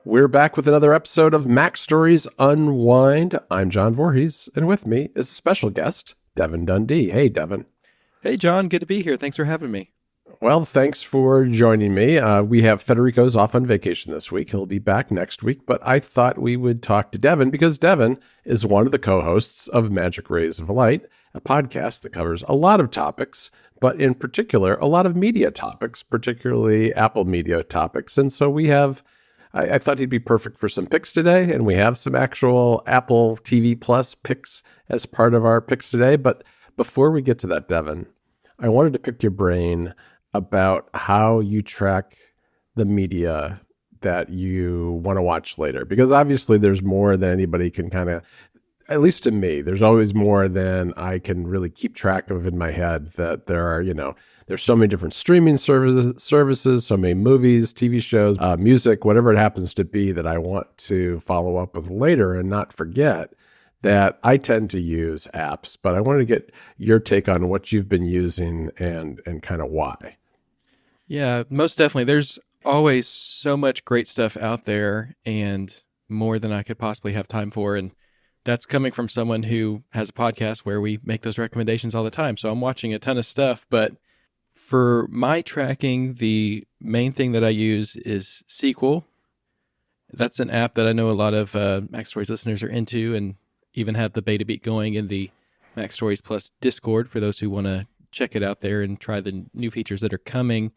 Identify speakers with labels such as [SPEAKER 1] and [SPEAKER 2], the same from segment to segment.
[SPEAKER 1] We're back with another episode of Mac Stories Unwind. I'm John Voorhees, and with me is a special guest, Devon Dundee. Hey, Devon.
[SPEAKER 2] Hey, John. Good to be here. Thanks for having me.
[SPEAKER 1] Well, thanks for joining me. We have Federico's off on vacation this week. He'll be back next week, but I thought we would talk to Devon because Devon is one of the co-hosts of Magic Rays of Light, a podcast that covers a lot of topics, but in particular, a lot of media topics, particularly Apple media topics. And so we have... I thought he'd be perfect for some picks today, and we have some actual Apple TV Plus picks as part of our picks today. But before we get to that, Devon, I wanted to pick your brain about how you track the media that you want to watch later. Because obviously there's more than anybody can kind of, at least to me, there's always more than I can really keep track of in my head, that there are, there's so many different streaming services, so many movies, TV shows, music, whatever it happens to be that I want to follow up with later and not forget that I tend to use apps. But I wanted to get your take on what you've been using and kind of why.
[SPEAKER 2] Yeah, most definitely. There's always so much great stuff out there and more than I could possibly have time for. And that's coming from someone who has a podcast where we make those recommendations all the time. So I'm watching a ton of stuff, but for my tracking, the main thing that I use is Sequel. That's an app that I know a lot of Mac Stories listeners are into, and even have the beta beat going in the Mac Stories Plus Discord for those who want to check it out there and try the new features that are coming.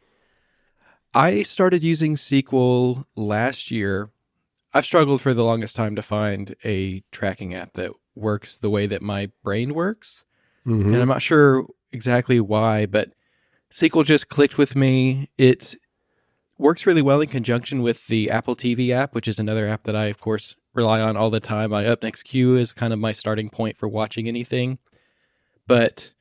[SPEAKER 2] I started using Sequel last year. I've struggled for the longest time to find a tracking app that works the way that my brain works. Mm-hmm. And I'm not sure exactly why, but Sequel just clicked with me. It works really well in conjunction with the Apple TV app, which is another app that I, of course, rely on all the time. My Up Next queue is kind of my starting point for watching anything. But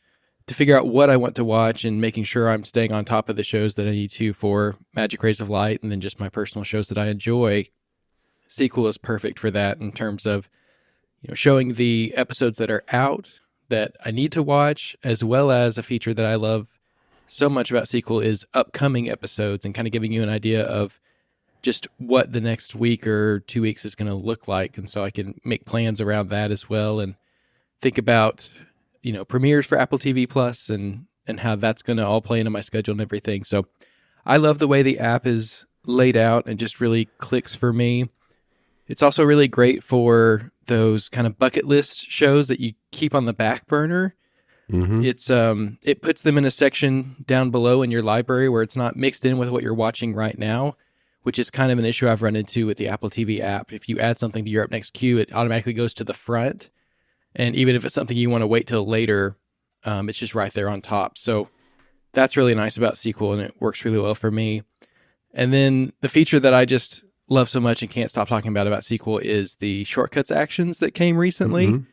[SPEAKER 2] to figure out what I want to watch and making sure I'm staying on top of the shows that I need to for Magic Rays of Light and then just my personal shows that I enjoy, Sequel is perfect for that in terms of showing the episodes that are out that I need to watch, as well as a feature that I love so much about Sequel is upcoming episodes and kind of giving you an idea of just what the next week or 2 weeks is going to look like. And so I can make plans around that as well and think about, premieres for Apple TV Plus and how that's going to all play into my schedule and everything. So I love the way the app is laid out and just really clicks for me. It's also really great for those kind of bucket list shows that you keep on the back burner. Mm-hmm. It puts them in a section down below in your library where it's not mixed in with what you're watching right now, which is kind of an issue I've run into with the Apple TV app. If you add something to your Up Next queue, it automatically goes to the front. And even if it's something you want to wait till later, it's just right there on top. So that's really nice about Sequel, and it works really well for me. And then the feature that I just love so much and can't stop talking about Sequel is the shortcuts actions that came recently. Mm-hmm.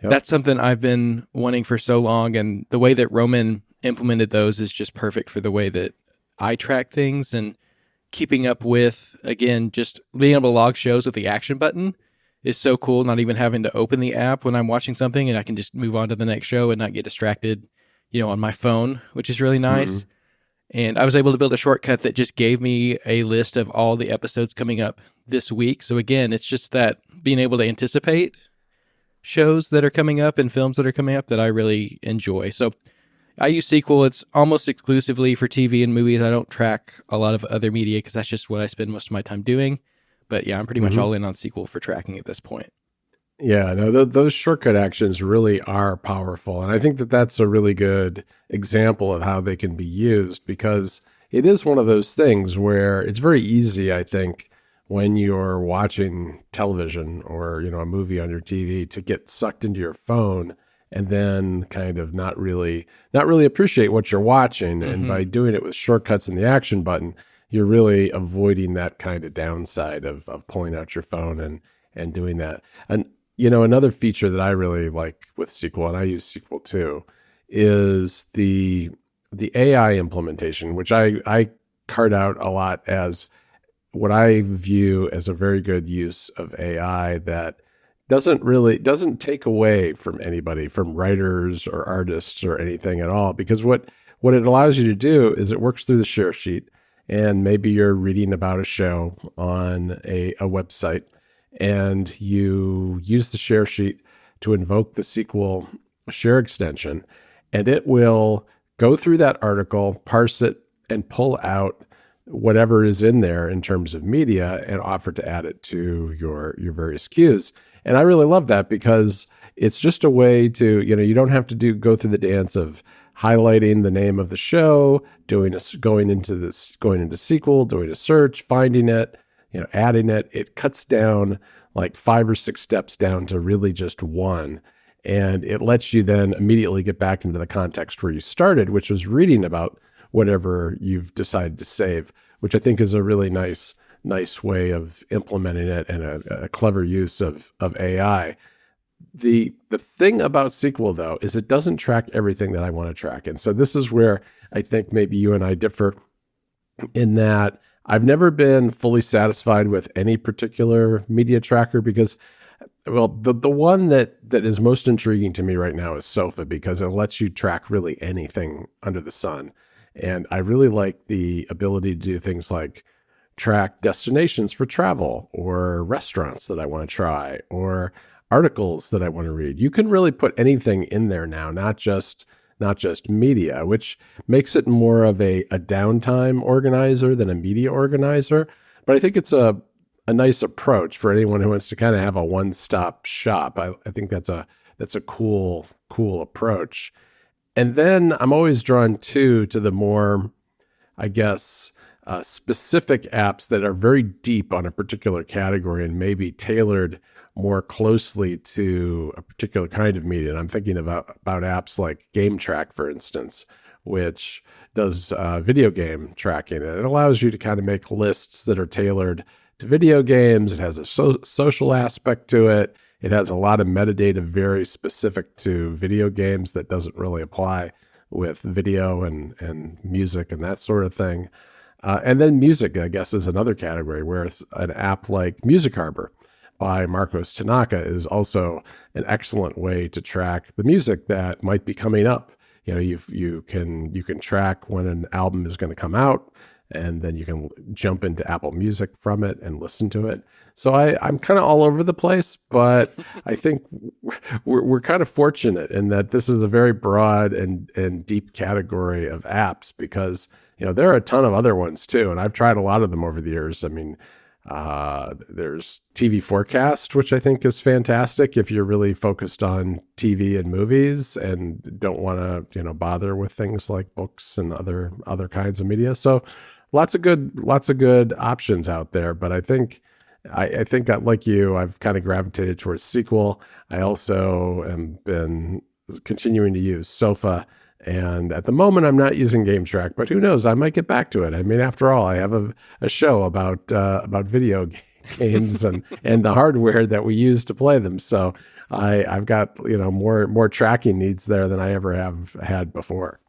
[SPEAKER 2] Yep. That's something I've been wanting for so long, and the way that Roman implemented those is just perfect for the way that I track things and keeping up with, again, just being able to log shows with the action button is so cool, not even having to open the app when I'm watching something, and I can just move on to the next show and not get distracted, on my phone, which is really nice. Mm-hmm. And I was able to build a shortcut that just gave me a list of all the episodes coming up this week. So again, it's just that being able to anticipate shows that are coming up and films that are coming up that I really enjoy. So I use Sequel. It's almost exclusively for TV and movies. I don't track a lot of other media because that's just what I spend most of my time doing. But yeah, I'm pretty much all in on Sequel for tracking at this point.
[SPEAKER 1] Yeah, no, those shortcut actions really are powerful. And I think that that's a really good example of how they can be used, because it is one of those things where it's very easy, I think, when you're watching television or, a movie on your TV to get sucked into your phone and then kind of not really appreciate what you're watching. Mm-hmm. And by doing it with shortcuts and the action button, you're really avoiding that kind of downside of pulling out your phone and doing that. And another feature that I really like with Sequel, and I use Sequel too, is the AI implementation, which I card out a lot as what I view as a very good use of AI that doesn't take away from anybody, from writers or artists or anything at all. Because what it allows you to do is it works through the share sheet, and maybe you're reading about a show on a website, and you use the share sheet to invoke the SQL share extension, and it will go through that article, parse it, and pull out whatever is in there in terms of media and offer to add it to your various queues. And I really love that because it's just a way to, you don't have to go through the dance of highlighting the name of the show, going into SQL, doing a search, finding it, adding it. It cuts down like 5 or 6 steps down to really just one. And it lets you then immediately get back into the context where you started, which was reading about whatever you've decided to save, which I think is a really nice way of implementing it and a clever use of AI. The thing about SQL, though, is it doesn't track everything that I want to track. And so this is where I think maybe you and I differ in that I've never been fully satisfied with any particular media tracker because, well, the one that is most intriguing to me right now is Sofa because it lets you track really anything under the sun. And I really like the ability to do things like track destinations for travel or restaurants that I want to try or articles that I want to read. You can really put anything in there now, not just media, which makes it more of a downtime organizer than a media organizer. But I think it's a nice approach for anyone who wants to kind of have a one-stop shop. I think that's a cool approach. And then I'm always drawn to the more, I guess, specific apps that are very deep on a particular category and maybe tailored more closely to a particular kind of media. And I'm thinking about apps like GameTrack, for instance, which does video game tracking. And it allows you to kind of make lists that are tailored to video games. It has a social aspect to it. It has a lot of metadata very specific to video games that doesn't really apply with video and music and that sort of thing. And then music, I guess, is another category where it's an app like Music Harbor by Marcos Tanaka is also an excellent way to track the music that might be coming up. You can track when an album is going to come out, and then you can jump into Apple Music from it and listen to it. So I'm kind of all over the place, but I think we're kind of fortunate in that this is a very broad and deep category of apps because, there are a ton of other ones too. And I've tried a lot of them over the years. I mean, there's TV Forecast, which I think is fantastic if you're really focused on TV and movies and don't want to, bother with things like books and other kinds of media. So lots of good options out there. But I think that, like you, I've kind of gravitated towards SQL. I also am been continuing to use Sofa. And at the moment, I'm not using GameTrack, but who knows? I might get back to it. I mean, after all, I have a show about video games and the hardware that we use to play them. So I've got more tracking needs there than I ever have had before.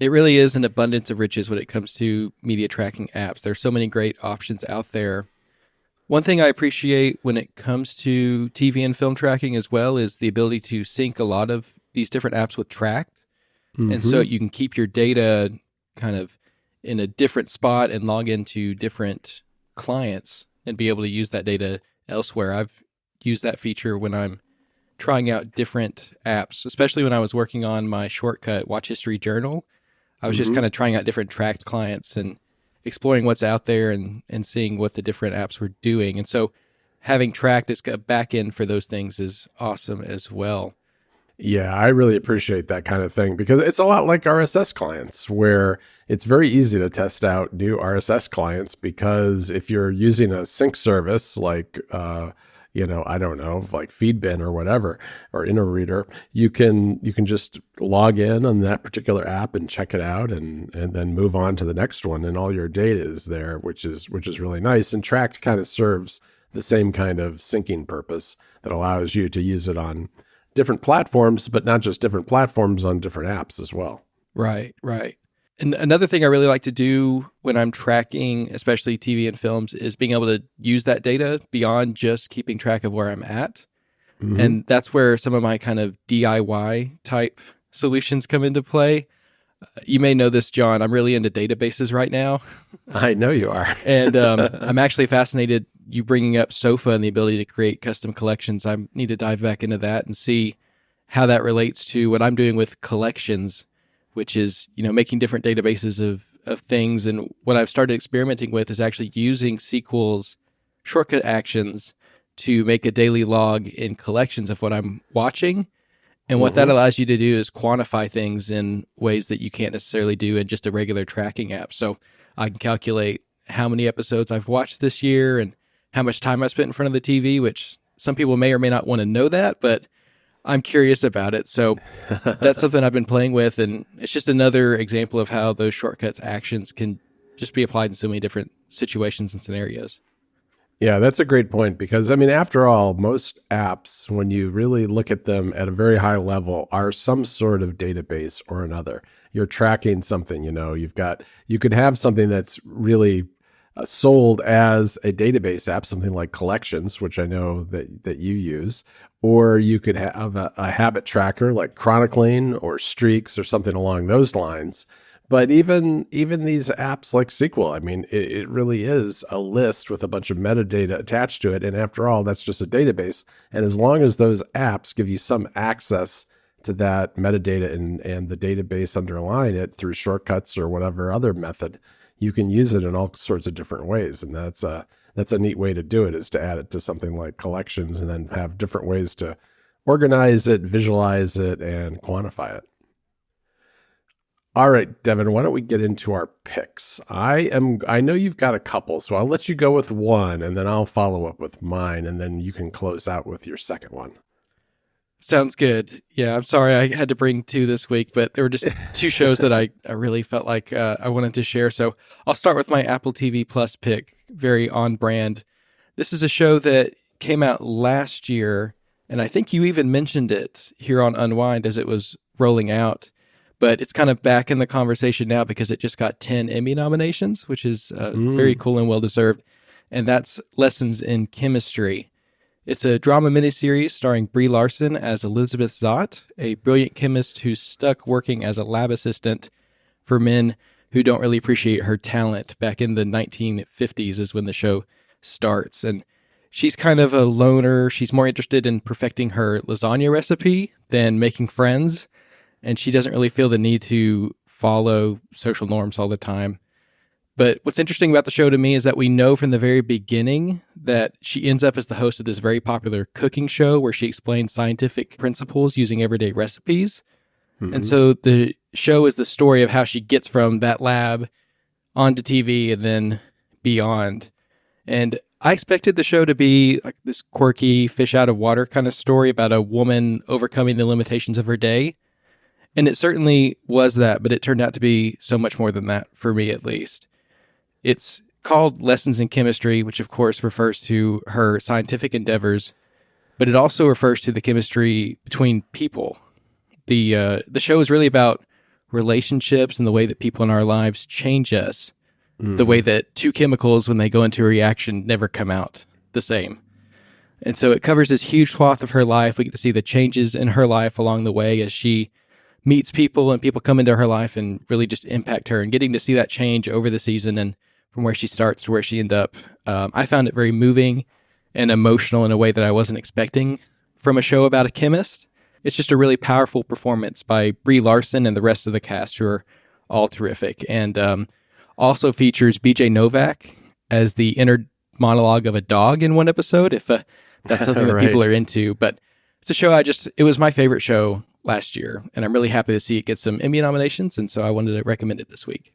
[SPEAKER 2] It really is an abundance of riches when it comes to media tracking apps. There's so many great options out there. One thing I appreciate when it comes to TV and film tracking as well is the ability to sync a lot of these different apps with Tracked. Mm-hmm. And so you can keep your data kind of in a different spot and log into different clients and be able to use that data elsewhere. I've used that feature when I'm trying out different apps, especially when I was working on my shortcut Watch History Journal. I was just kind of trying out different Tracked clients and exploring what's out there and seeing what the different apps were doing. And so having Tracked as a backend for those things is awesome as well.
[SPEAKER 1] Yeah, I really appreciate that kind of thing because it's a lot like RSS clients where it's very easy to test out new RSS clients because if you're using a sync service like, I don't know, like Feedbin or whatever, or InnoReader, you can just log in on that particular app and check it out and then move on to the next one. And all your data is there, which is really nice. And Tracked kind of serves the same kind of syncing purpose that allows you to use it on different platforms, but not just different platforms, on different apps as well.
[SPEAKER 2] Right. And another thing I really like to do when I'm tracking, especially TV and films, is being able to use that data beyond just keeping track of where I'm at. Mm-hmm. And that's where some of my kind of DIY type solutions come into play. You may know this, John. I'm really into databases right now.
[SPEAKER 1] I know you are.
[SPEAKER 2] And I'm actually fascinated you bringing up Sofa and the ability to create custom collections. I need to dive back into that and see how that relates to what I'm doing with collections, which is, making different databases of things. And what I've started experimenting with is actually using SQL's shortcut actions to make a daily log in collections of what I'm watching. And what that allows you to do is quantify things in ways that you can't necessarily do in just a regular tracking app. So I can calculate how many episodes I've watched this year and how much time I spent in front of the TV, which some people may or may not want to know that, but I'm curious about it. So that's something I've been playing with. And it's just another example of how those shortcuts actions can just be applied in so many different situations and scenarios.
[SPEAKER 1] Yeah, that's a great point because, after all, most apps, when you really look at them at a very high level, are some sort of database or another. You're tracking something, you could have something that's really sold as a database app, something like Collections, which I know that you use, or you could have a habit tracker like Chronicling or Streaks or something along those lines. But even these apps like SQL, it really is a list with a bunch of metadata attached to it. And after all, that's just a database. And as long as those apps give you some access to that metadata and the database underlying it through shortcuts or whatever other method, you can use it in all sorts of different ways. And that's a neat way to do it, is to add it to something like Collections and then have different ways to organize it, visualize it, and quantify it. All right, Devon, why don't we get into our picks? I know you've got a couple, so I'll let you go with one, and then I'll follow up with mine, and then you can close out with your second one.
[SPEAKER 2] Sounds good. Yeah, I'm sorry I had to bring two this week, but there were just two shows that I really felt like I wanted to share. So I'll start with my Apple TV Plus pick, very on brand. This is a show that came out last year, and I think you even mentioned it here on Unwind as it was rolling out. But it's kind of back in the conversation now because it just got 10 Emmy nominations, which is very cool and well-deserved. And that's Lessons in Chemistry. It's a drama miniseries starring Brie Larson as Elizabeth Zott, a brilliant chemist who's stuck working as a lab assistant for men who don't really appreciate her talent. Back in the 1950s is when the show starts. And she's kind of a loner. She's more interested in perfecting her lasagna recipe than making friends. And she doesn't really feel the need to follow social norms all the time. But what's interesting about the show to me is that we know from the very beginning that she ends up as the host of this very popular cooking show where she explains scientific principles using everyday recipes. Mm-hmm. And so the show is the story of how she gets from that lab onto TV and then beyond. And I expected the show to be like this quirky fish out of water kind of story about a woman overcoming the limitations of her day. And it certainly was that, but it turned out to be so much more than that, for me at least. It's called Lessons in Chemistry, which of course refers to her scientific endeavors, but it also refers to the chemistry between people. The show is really about relationships and the way that people in our lives change us, the way that two chemicals, when they go into a reaction, never come out the same. And so it covers this huge swath of her life. We get to see the changes in her life along the way as she meets people and people come into her life and really just impact her, and getting to see that change over the season and from where she starts to where she ends up. I found it very moving and emotional in a way that I wasn't expecting from a show about a chemist. It's just a really powerful performance by Brie Larson and the rest of the cast, who are all terrific. And also features BJ Novak as the inner monologue of a dog in one episode, if that's something that people are into. But it's a show it was my favorite show last year, and I'm really happy to see it get some Emmy nominations, and so I wanted to recommend it this week.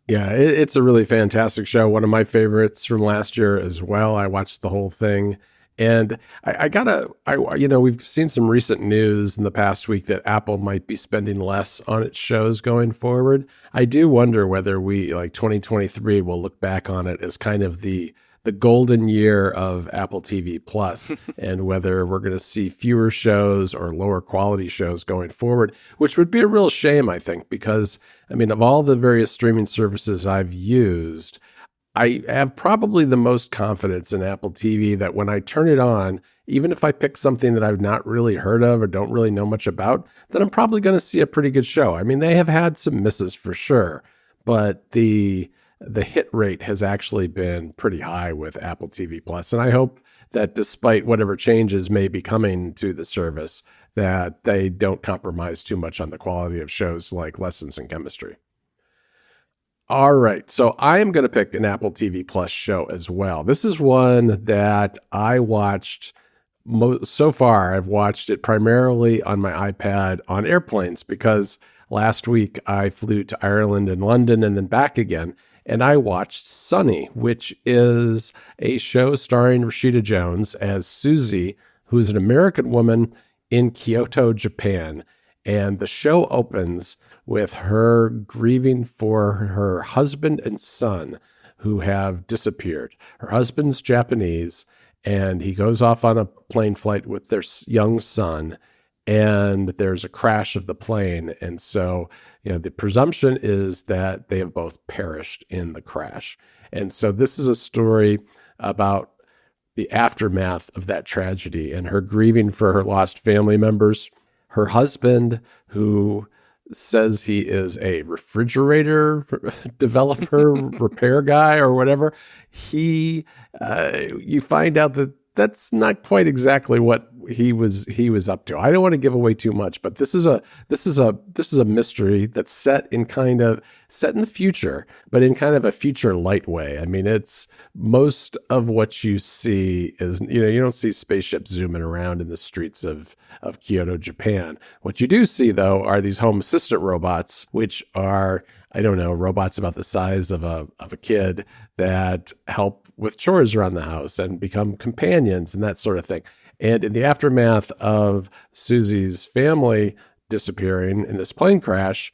[SPEAKER 1] Yeah, it's a really fantastic show. One of my favorites from last year as well. I watched the whole thing, and we've seen some recent news in the past week that Apple might be spending less on its shows going forward. I do wonder whether 2023 will look back on it as kind of the golden year of Apple TV Plus, and whether we're going to see fewer shows or lower quality shows going forward, which would be a real shame, I think, because, of all the various streaming services I've used, I have probably the most confidence in Apple TV that when I turn it on, even if I pick something that I've not really heard of or don't really know much about, then I'm probably going to see a pretty good show. I mean, they have had some misses for sure, but the hit rate has actually been pretty high with Apple TV Plus. And I hope that despite whatever changes may be coming to the service, that they don't compromise too much on the quality of shows like Lessons in Chemistry. All right, so I am going to pick an Apple TV Plus show as well. This is one that I watched so far. I've watched it primarily on my iPad on airplanes because last week I flew to Ireland and London and then back again, and I watched Sunny, which is a show starring Rashida Jones as Susie, who is an American woman in Kyoto, Japan. And the show opens with her grieving for her husband and son who have disappeared. Her husband's Japanese, and he goes off on a plane flight with their young son, and there's a crash of the plane. And so, the presumption is that they have both perished in the crash. And so this is a story about the aftermath of that tragedy and her grieving for her lost family members. Her husband, who says he is a refrigerator developer, repair guy or whatever, you find out that that's not quite exactly what he was up to. I don't want to give away too much, but this is a mystery that's set in the future, but in kind of a future light way. I mean, it's most of what you see is, you don't see spaceships zooming around in the streets of Kyoto, Japan. What you do see, though, are these home assistant robots, which are, I don't know, robots about the size of a kid that help with chores around the house and become companions and that sort of thing. And in the aftermath of Susie's family disappearing in this plane crash,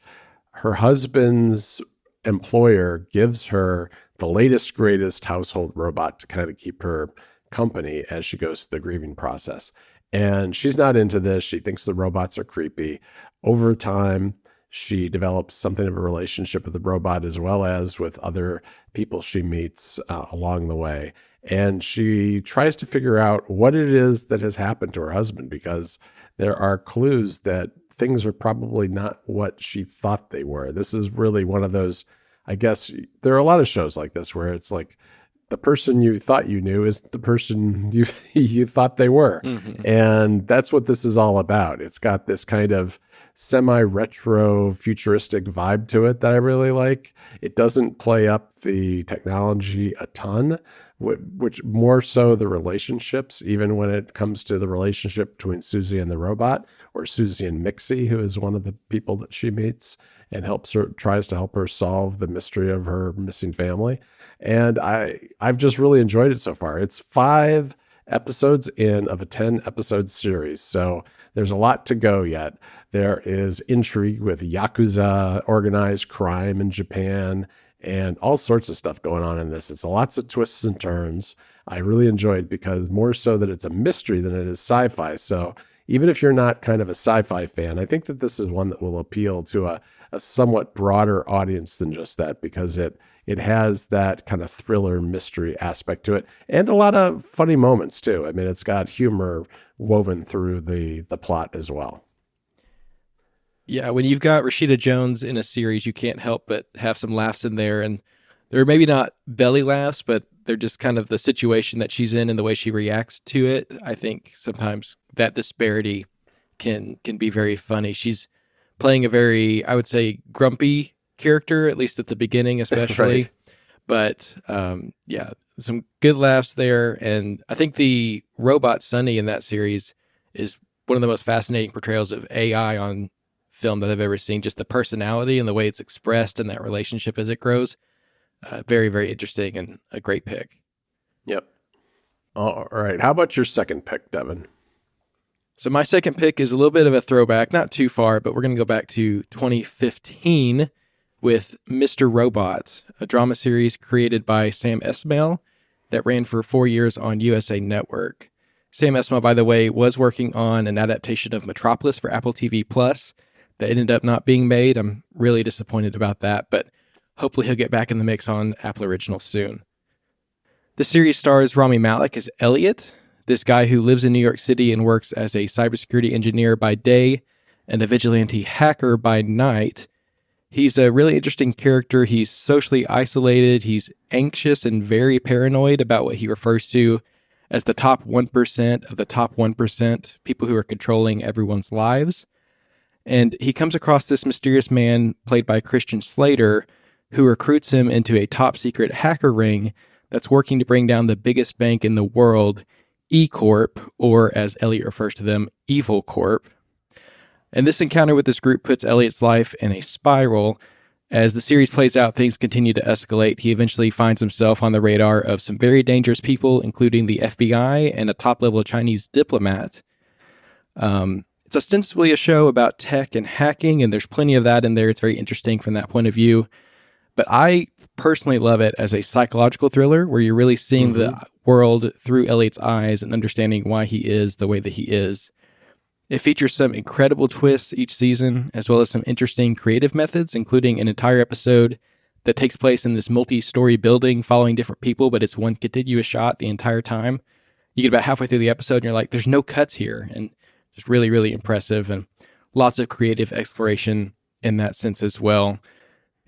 [SPEAKER 1] her husband's employer gives her the latest, greatest household robot to kind of keep her company as she goes through the grieving process. And she's not into this. She thinks the robots are creepy. Over time, she develops something of a relationship with the robot as well as with other people she meets along the way. And she tries to figure out what it is that has happened to her husband, because there are clues that things are probably not what she thought they were. This is really one of those, I guess, there are a lot of shows like this where it's like the person you thought you knew is the person you thought they were. Mm-hmm. And that's what this is all about. It's got this kind of semi-retro futuristic vibe to it that I really like. It doesn't play up the technology a ton, which more so the relationships, even when it comes to the relationship between Susie and the robot, or Susie and Mixie, who is one of the people that she meets and tries to help her solve the mystery of her missing family. And I've just really enjoyed it so far. It's 5 episodes of a 10-episode series, so there's a lot to go yet. There is intrigue with Yakuza, organized crime in Japan, and all sorts of stuff going on in this. It's lots of twists and turns. I really enjoyed because more so that it's a mystery than it is sci-fi. So even if you're not kind of a sci-fi fan, I think that this is one that will appeal to a somewhat broader audience than just that, because it has that kind of thriller mystery aspect to it and a lot of funny moments too. I mean, it's got humor woven through the plot as well.
[SPEAKER 2] Yeah, when you've got Rashida Jones in a series, you can't help but have some laughs in there. And they're maybe not belly laughs, but they're just kind of the situation that she's in and the way she reacts to it. I think sometimes that disparity can be very funny. She's playing a very, I would say, grumpy character, at least at the beginning especially. Right. But yeah, some good laughs there. And I think the robot Sunny in that series is one of the most fascinating portrayals of AI on film that I've ever seen. Just the personality and the way it's expressed and that relationship as it grows. Very, very interesting and a great pick.
[SPEAKER 1] Yep. All right. How about your second pick, Devon?
[SPEAKER 2] So my second pick is a little bit of a throwback, not too far, but we're going to go back to 2015 with Mr. Robot, a drama series created by Sam Esmail that ran for 4 years on USA Network. Sam Esmail, by the way, was working on an adaptation of Metropolis for Apple TV Plus that ended up not being made. I'm really disappointed about that, but hopefully he'll get back in the mix on Apple Original soon. The series stars Rami Malek as Elliot, this guy who lives in New York City and works as a cybersecurity engineer by day and a vigilante hacker by night. He's a really interesting character. He's socially isolated. He's anxious and very paranoid about what he refers to as the top 1% of the top 1%, people who are controlling everyone's lives. And he comes across this mysterious man played by Christian Slater, who recruits him into a top secret hacker ring that's working to bring down the biggest bank in the world, E-Corp, or as Elliot refers to them, Evil Corp. And this encounter with this group puts Elliot's life in a spiral. As the series plays out, things continue to escalate. He eventually finds himself on the radar of some very dangerous people, including the FBI and a top-level Chinese diplomat. It's ostensibly a show about tech and hacking, and there's plenty of that in there. It's very interesting from that point of view. But I personally love it as a psychological thriller where you're really seeing the world through Elliot's eyes and understanding why he is the way that he is. It features some incredible twists each season, as well as some interesting creative methods, including an entire episode that takes place in this multi-story building following different people, but it's one contiguous shot the entire time. You get about halfway through the episode and you're like, there's no cuts here. And just really, really impressive and lots of creative exploration in that sense as well.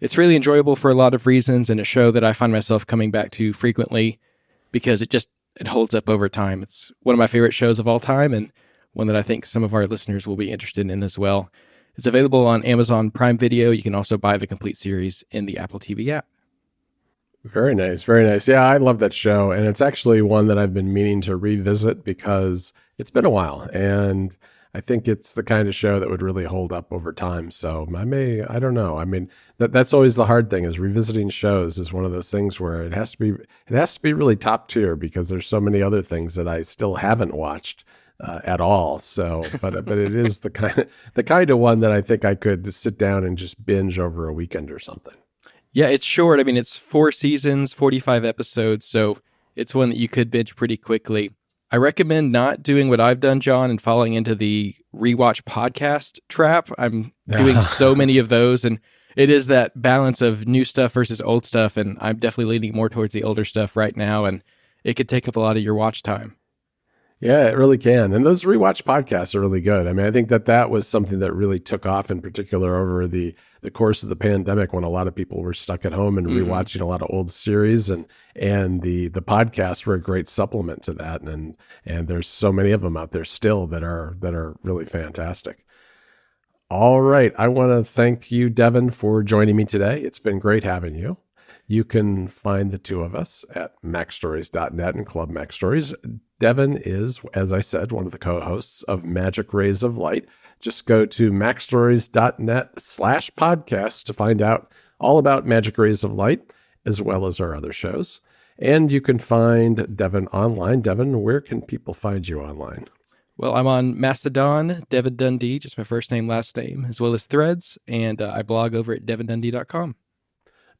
[SPEAKER 2] It's really enjoyable for a lot of reasons and a show that I find myself coming back to frequently because it holds up over time. It's one of my favorite shows of all time and one that I think some of our listeners will be interested in as well. It's available on Amazon Prime Video. You can also buy the complete series in the Apple TV app.
[SPEAKER 1] Very nice. Very nice. Yeah, I love that show. And it's actually one that I've been meaning to revisit because it's been a while. And I think it's the kind of show that would really hold up over time. So I don't know. I mean, that's always the hard thing is revisiting shows is one of those things where it has to be really top tier because there's so many other things that I still haven't watched at all. So, but it is the kind of one that I think I could sit down and just binge over a weekend or something.
[SPEAKER 2] Yeah, it's short. I mean, it's 4 seasons, 45 episodes. So it's one that you could binge pretty quickly. I recommend not doing what I've done, John, and falling into the rewatch podcast trap. I'm doing so many of those, and it is that balance of new stuff versus old stuff, and I'm definitely leaning more towards the older stuff right now, and it could take up a lot of your watch time.
[SPEAKER 1] Yeah, it really can. And those rewatch podcasts are really good. I mean, I think that was something that really took off in particular over the course of the pandemic when a lot of people were stuck at home and rewatching a lot of old series and the podcasts were a great supplement to that. And there's so many of them out there still that are really fantastic. All right. I want to thank you, Devon, for joining me today. It's been great having you. You can find the two of us at macstories.net and Club Mac Stories. Devon is, as I said, one of the co-hosts of Magic Rays of Light. Just go to macstories.net/podcast to find out all about Magic Rays of Light, as well as our other shows. And you can find Devon online. Devon, where can people find you online?
[SPEAKER 2] Well, I'm on Mastodon, Devon Dundee, just my first name, last name, as well as Threads, and I blog over at devondundee.com.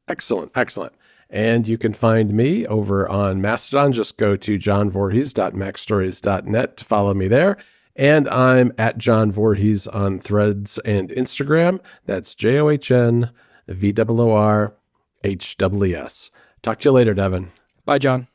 [SPEAKER 1] Excellent, excellent. And you can find me over on Mastodon. Just go to johnvorhees.macstories.net to follow me there. And I'm at John Voorhees on Threads and Instagram. That's JOHNVOORHEES. Talk to you later, Devon.
[SPEAKER 2] Bye, John.